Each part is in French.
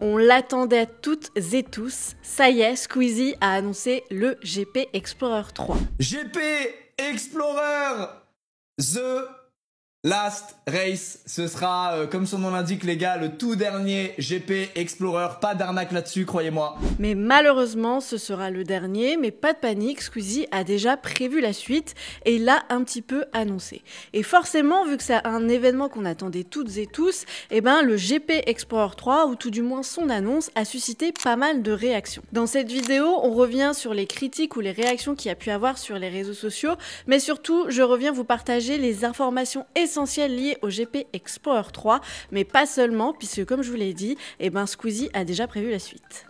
On l'attendait toutes et tous, ça y est, Squeezie a annoncé le GP Explorer 3. GP Explorer The Last Race, ce sera, comme son nom l'indique les gars, le tout dernier GP Explorer, pas d'arnaque là-dessus, croyez-moi. Mais malheureusement, ce sera le dernier, mais pas de panique, Squeezie a déjà prévu la suite et il l'a un petit peu annoncé. Et forcément, vu que c'est un événement qu'on attendait toutes et tous, eh ben, le GP Explorer 3, ou tout du moins son annonce, a suscité pas mal de réactions. Dans cette vidéo, on revient sur les critiques ou les réactions qu'il y a pu avoir sur les réseaux sociaux, mais surtout, je reviens vous partager les informations essentielles liées au GP Explorer 3, mais pas seulement, puisque comme je vous l'ai dit, eh ben Squeezie a déjà prévu la suite.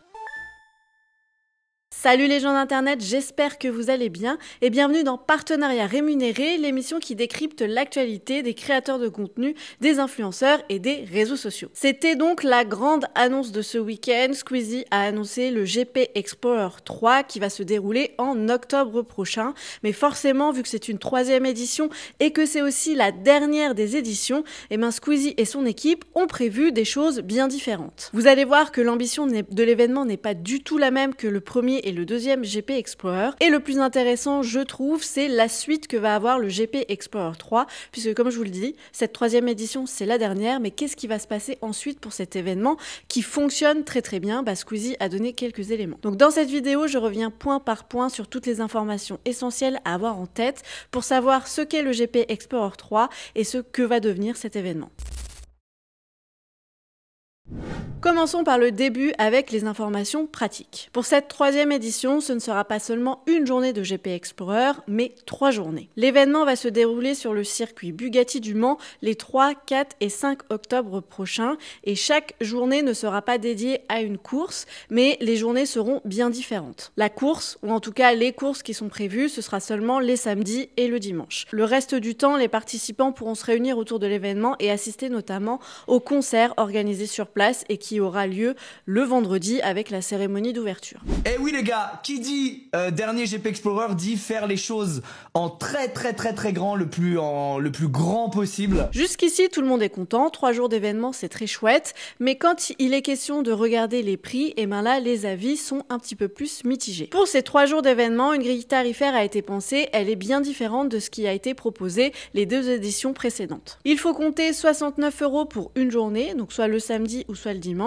Salut les gens d'internet, j'espère que vous allez bien et bienvenue dans Partenariat Rémunéré, l'émission qui décrypte l'actualité des créateurs de contenu, des influenceurs et des réseaux sociaux. C'était donc la grande annonce de ce week-end. Squeezie a annoncé le GP Explorer 3 qui va se dérouler en octobre prochain. Mais forcément, vu que c'est une 3e édition et que c'est aussi la dernière des éditions, eh ben Squeezie et son équipe ont prévu des choses bien différentes. Vous allez voir que l'ambition de l'événement n'est pas du tout la même que le premier et le deuxième GP Explorer. Et le plus intéressant, je trouve, c'est la suite que va avoir le GP Explorer 3, puisque comme je vous le dis, cette 3e édition, c'est la dernière, mais qu'est-ce qui va se passer ensuite pour cet événement qui fonctionne très très bien? Squeezie a donné quelques éléments. Donc dans cette vidéo, je reviens point par point sur toutes les informations essentielles à avoir en tête pour savoir ce qu'est le GP Explorer 3 et ce que va devenir cet événement. Commençons par le début avec les informations pratiques. Pour cette 3e édition, ce ne sera pas seulement une journée de GP Explorer, mais 3 journées. L'événement va se dérouler sur le circuit Bugatti du Mans les 3, 4 et 5 octobre prochains et chaque journée ne sera pas dédiée à une course, mais les journées seront bien différentes. La course, ou en tout cas les courses qui sont prévues, ce sera seulement les samedis et le dimanche. Le reste du temps, les participants pourront se réunir autour de l'événement et assister notamment aux concerts organisés sur place et qui aura lieu le vendredi avec la cérémonie d'ouverture. Eh oui les gars, qui dit dernier GP Explorer dit faire les choses en très grand, le plus grand possible. Jusqu'ici tout le monde est content, 3 jours d'événement c'est très chouette, mais quand il est question de regarder les prix, et ben là les avis sont un petit peu plus mitigés. Pour ces 3 jours d'événement, une grille tarifaire a été pensée, elle est bien différente de ce qui a été proposé les 2 éditions précédentes. Il faut compter 69 € pour une journée, donc soit le samedi ou soit le dimanche.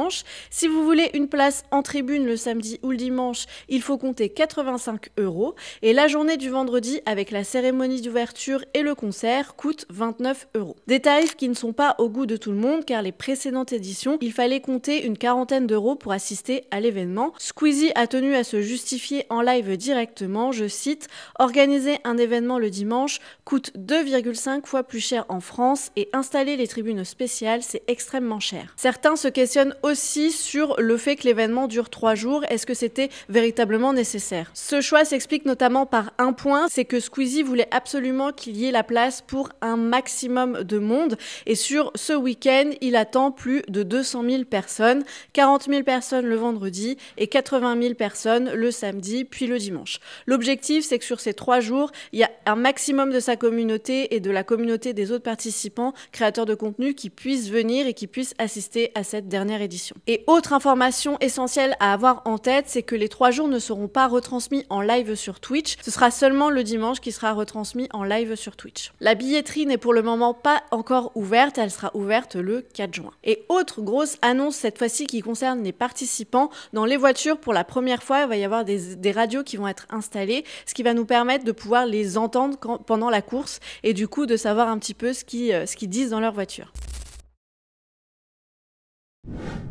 Si vous voulez une place en tribune le samedi ou le dimanche, il faut compter 85 € et la journée du vendredi avec la cérémonie d'ouverture et le concert coûte 29 €. Des tarifs qui ne sont pas au goût de tout le monde car les précédentes éditions, il fallait compter une quarantaine d'euros pour assister à l'événement. Squeezie a tenu à se justifier en live directement, je cite, « Organiser un événement le dimanche coûte 2,5 fois plus cher en France et installer les tribunes spéciales, c'est extrêmement cher. » Certains se questionnent aussi sur le fait que l'événement dure 3 jours. Est-ce que c'était véritablement nécessaire? Ce choix s'explique notamment par un point, c'est que Squeezie voulait absolument qu'il y ait la place pour un maximum de monde. Et sur ce week-end, il attend plus de 200 000 personnes, 40 000 personnes le vendredi et 80 000 personnes le samedi puis le dimanche. L'objectif, c'est que sur ces 3 jours, il y a un maximum de sa communauté et de la communauté des autres participants, créateurs de contenu, qui puissent venir et qui puissent assister à cette dernière édition. Et autre information essentielle à avoir en tête, c'est que les 3 jours ne seront pas retransmis en live sur Twitch. Ce sera seulement le dimanche qui sera retransmis en live sur Twitch. La billetterie n'est pour le moment pas encore ouverte, elle sera ouverte le 4 juin. Et autre grosse annonce cette fois-ci qui concerne les participants, dans les voitures pour la première fois, il va y avoir des radios qui vont être installées, ce qui va nous permettre de pouvoir les entendre pendant la course et du coup de savoir un petit peu ce qu'ils disent dans leur voiture.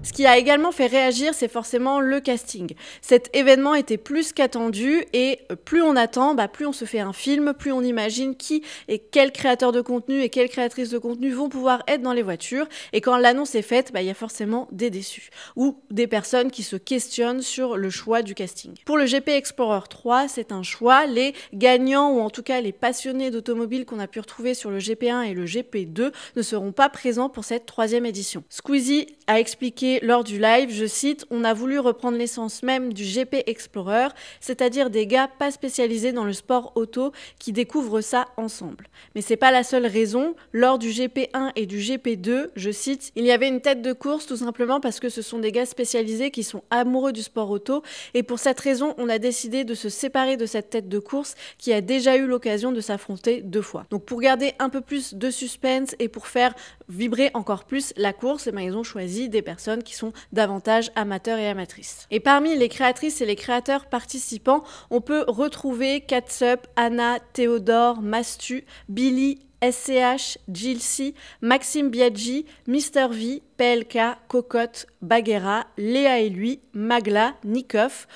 Ce qui a également fait réagir, c'est forcément le casting. Cet événement était plus qu'attendu et plus on attend, plus on se fait un film, plus on imagine qui et quels créateurs de contenu et quelles créatrices de contenu vont pouvoir être dans les voitures. Et quand l'annonce est faite, il y a forcément des déçus ou des personnes qui se questionnent sur le choix du casting. Pour le GP Explorer 3, c'est un choix. Les gagnants ou en tout cas les passionnés d'automobile qu'on a pu retrouver sur le GP1 et le GP2 ne seront pas présents pour cette 3e édition. Squeezie a expliqué lors du live, je cite, « On a voulu reprendre l'essence même du GP Explorer, c'est-à-dire des gars pas spécialisés dans le sport auto qui découvrent ça ensemble. Mais c'est pas la seule raison. Lors du GP1 et du GP2, je cite, il y avait une tête de course tout simplement parce que ce sont des gars spécialisés qui sont amoureux du sport auto et pour cette raison, on a décidé de se séparer de cette tête de course qui a déjà eu l'occasion de s'affronter 2 fois. Donc pour garder un peu plus de suspense et pour faire vibrer encore plus la course, ils ont choisi des personnes qui sont davantage amateurs et amatrices. Et parmi les créatrices et les créateurs participants, on peut retrouver Catsup, Anna, Théodore, Mastu, Billy, SCH, Jilcy, Maxime Biaggi, Mr V, PLK, Cocotte, Baguera, Léa et lui, Magla, Nikoff,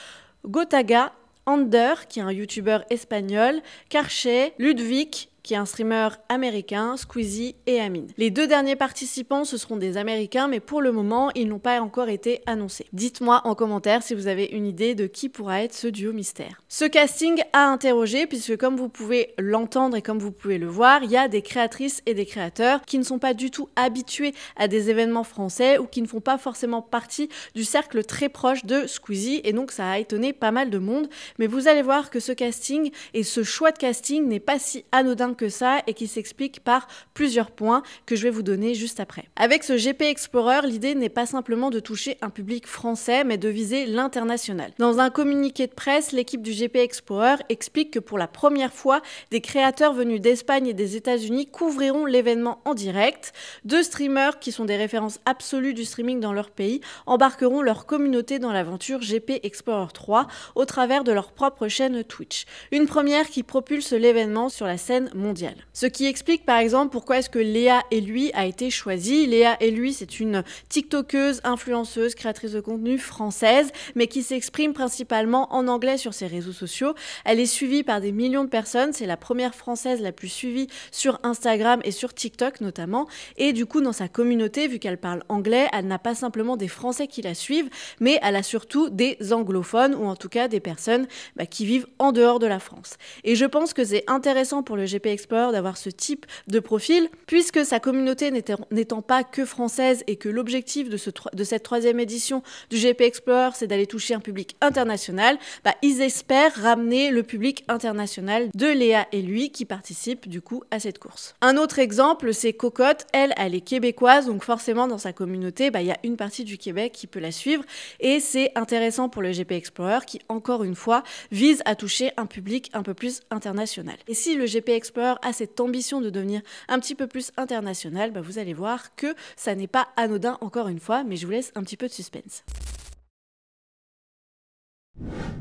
Gotaga, Ander, qui est un youtubeur espagnol, Karcher, Ludwig, qui est un streamer américain, Squeezie et Amine. Les 2 derniers participants, ce seront des Américains, mais pour le moment, ils n'ont pas encore été annoncés. Dites-moi en commentaire si vous avez une idée de qui pourra être ce duo mystère. Ce casting a interrogé, puisque comme vous pouvez l'entendre et comme vous pouvez le voir, il y a des créatrices et des créateurs qui ne sont pas du tout habitués à des événements français ou qui ne font pas forcément partie du cercle très proche de Squeezie, et donc ça a étonné pas mal de monde. Mais vous allez voir que ce casting et ce choix de casting n'est pas si anodin que ça et qui s'explique par plusieurs points que je vais vous donner juste après. Avec ce GP Explorer, l'idée n'est pas simplement de toucher un public français, mais de viser l'international. Dans un communiqué de presse, l'équipe du GP Explorer explique que pour la première fois, des créateurs venus d'Espagne et des États-Unis couvriront l'événement en direct. 2 streamers qui sont des références absolues du streaming dans leur pays embarqueront leur communauté dans l'aventure GP Explorer 3 au travers de leur propre chaîne Twitch. Une première qui propulse l'événement sur la scène mondiale. Ce qui explique par exemple pourquoi est-ce que Léa et lui a été choisi. Léa et lui, c'est une tiktokeuse, influenceuse, créatrice de contenu française, mais qui s'exprime principalement en anglais sur ses réseaux sociaux. Elle est suivie par des millions de personnes, c'est la première française la plus suivie sur Instagram et sur TikTok notamment, et du coup dans sa communauté, vu qu'elle parle anglais, elle n'a pas simplement des Français qui la suivent, mais elle a surtout des anglophones, ou en tout cas des personnes qui vivent en dehors de la France. Et je pense que c'est intéressant pour le GP Explorer d'avoir ce type de profil, puisque sa communauté n'étant pas que française et que l'objectif de cette 3e édition du GP Explorer, c'est d'aller toucher un public international, ils espèrent ramener le public international de Léa et lui qui participent du coup à cette course. Un autre exemple, c'est Cocotte. Elle est québécoise, donc forcément dans sa communauté, il y a une partie du Québec qui peut la suivre, et c'est intéressant pour le GP Explorer qui, encore une fois, vise à toucher un public un peu plus international. Et si le GP Explorer a cette ambition de devenir un petit peu plus international, vous allez voir que ça n'est pas anodin encore une fois, mais je vous laisse un petit peu de suspense.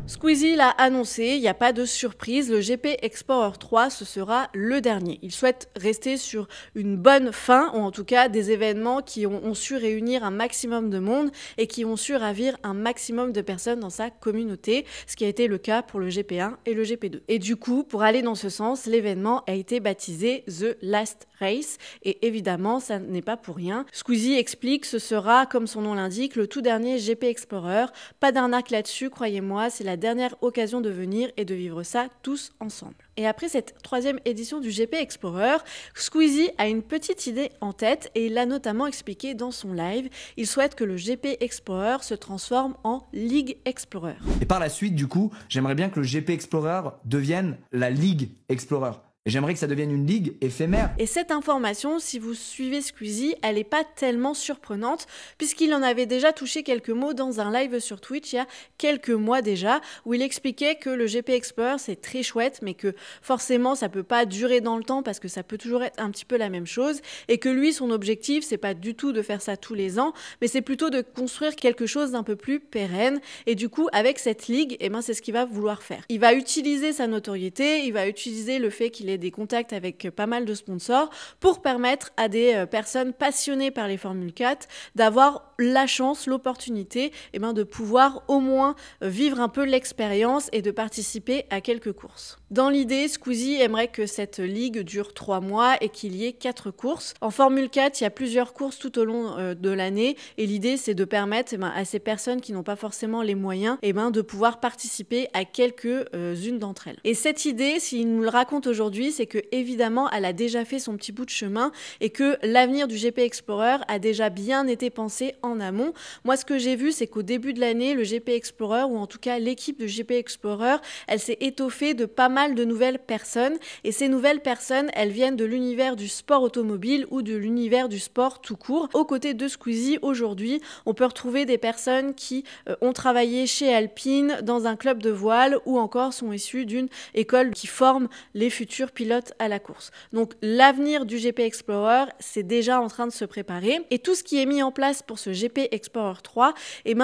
Squeezie l'a annoncé, il n'y a pas de surprise, le GP Explorer 3, ce sera le dernier. Il souhaite rester sur une bonne fin, ou en tout cas des événements qui ont su réunir un maximum de monde et qui ont su ravir un maximum de personnes dans sa communauté, ce qui a été le cas pour le GP1 et le GP2. Et du coup, pour aller dans ce sens, l'événement a été baptisé The Last Race, et évidemment, ça n'est pas pour rien. Squeezie explique, ce sera, comme son nom l'indique, le tout dernier GP Explorer. Pas d'arnaque là-dessus, croyez-moi, c'est la dernière occasion de venir et de vivre ça tous ensemble. Et après cette 3e édition du GP Explorer, Squeezie a une petite idée en tête et il l'a notamment expliqué dans son live. Il souhaite que le GP Explorer se transforme en League Explorer. Et par la suite, du coup, j'aimerais bien que le GP Explorer devienne la League Explorer. Et j'aimerais que ça devienne une ligue éphémère. Et cette information, si vous suivez Squeezie, elle n'est pas tellement surprenante, puisqu'il en avait déjà touché quelques mots dans un live sur Twitch il y a quelques mois déjà, où il expliquait que le GP Explorer c'est très chouette, mais que forcément ça peut pas durer dans le temps, parce que ça peut toujours être un petit peu la même chose, et que lui, son objectif, c'est pas du tout de faire ça tous les ans, mais c'est plutôt de construire quelque chose d'un peu plus pérenne, et du coup, avec cette ligue, c'est ce qu'il va vouloir faire. Il va utiliser sa notoriété, il va utiliser le fait qu'il ait des contacts avec pas mal de sponsors pour permettre à des personnes passionnées par les Formule 4 d'avoir la chance, l'opportunité de pouvoir au moins vivre un peu l'expérience et de participer à quelques courses. Dans l'idée, Squeezie aimerait que cette ligue dure 3 mois et qu'il y ait 4 courses. En Formule 4, il y a plusieurs courses tout au long de l'année et l'idée c'est de permettre à ces personnes qui n'ont pas forcément les moyens de pouvoir participer à quelques-unes d'entre elles. Et cette idée, s'il nous le raconte aujourd'hui, c'est que évidemment elle a déjà fait son petit bout de chemin et que l'avenir du GP Explorer a déjà bien été pensé en amont. Moi ce que j'ai vu, c'est qu'au début de l'année, le GP Explorer, ou en tout cas l'équipe de GP Explorer, elle s'est étoffée de pas mal de nouvelles personnes, et ces nouvelles personnes, elles viennent de l'univers du sport automobile ou de l'univers du sport tout court. Aux côtés de Squeezie, aujourd'hui, on peut retrouver des personnes qui ont travaillé chez Alpine, dans un club de voile, ou encore sont issues d'une école qui forme les futurs pilotes à la course. Donc l'avenir du GP Explorer, c'est déjà en train de se préparer, et tout ce qui est mis en place pour ce GP Explorer 3,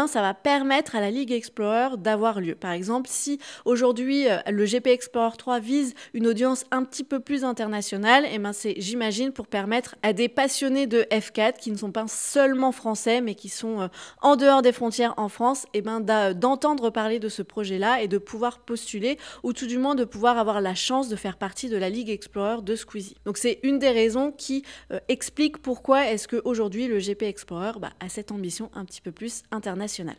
ça va permettre à la Ligue Explorer d'avoir lieu. Par exemple, si aujourd'hui le GP Explorer 3 vise une audience un petit peu plus internationale, c'est, j'imagine, pour permettre à des passionnés de F4 qui ne sont pas seulement français mais qui sont en dehors des frontières en France, d'entendre parler de ce projet-là et de pouvoir postuler, ou tout du moins de pouvoir avoir la chance de faire partie de la Ligue Explorer de Squeezie. Donc c'est une des raisons qui explique pourquoi est-ce qu'aujourd'hui le GP Explorer a cette ambition un petit peu plus internationale.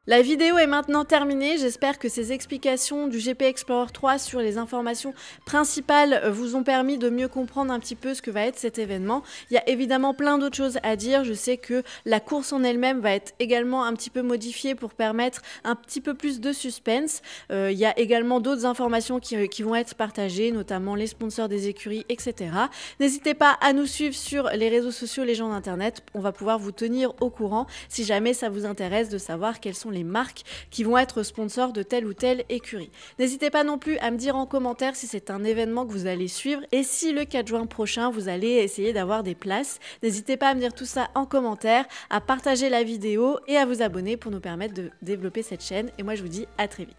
La vidéo est maintenant terminée, j'espère que ces explications du GP Explorer 3 sur les informations principales vous ont permis de mieux comprendre un petit peu ce que va être cet événement. Il y a évidemment plein d'autres choses à dire, je sais que la course en elle-même va être également un petit peu modifiée pour permettre un petit peu plus de suspense. Il y a également d'autres informations qui vont être partagées, notamment les sponsors des écuries, etc. N'hésitez pas à nous suivre sur les réseaux sociaux, les gens d'internet, on va pouvoir vous tenir au courant si jamais ça vous intéresse de savoir quelles sont les marques qui vont être sponsors de telle ou telle écurie. N'hésitez pas non plus à me dire en commentaire si c'est un événement que vous allez suivre et si le 4 juin prochain vous allez essayer d'avoir des places. N'hésitez pas à me dire tout ça en commentaire, à partager la vidéo et à vous abonner pour nous permettre de développer cette chaîne. Et moi je vous dis à très vite.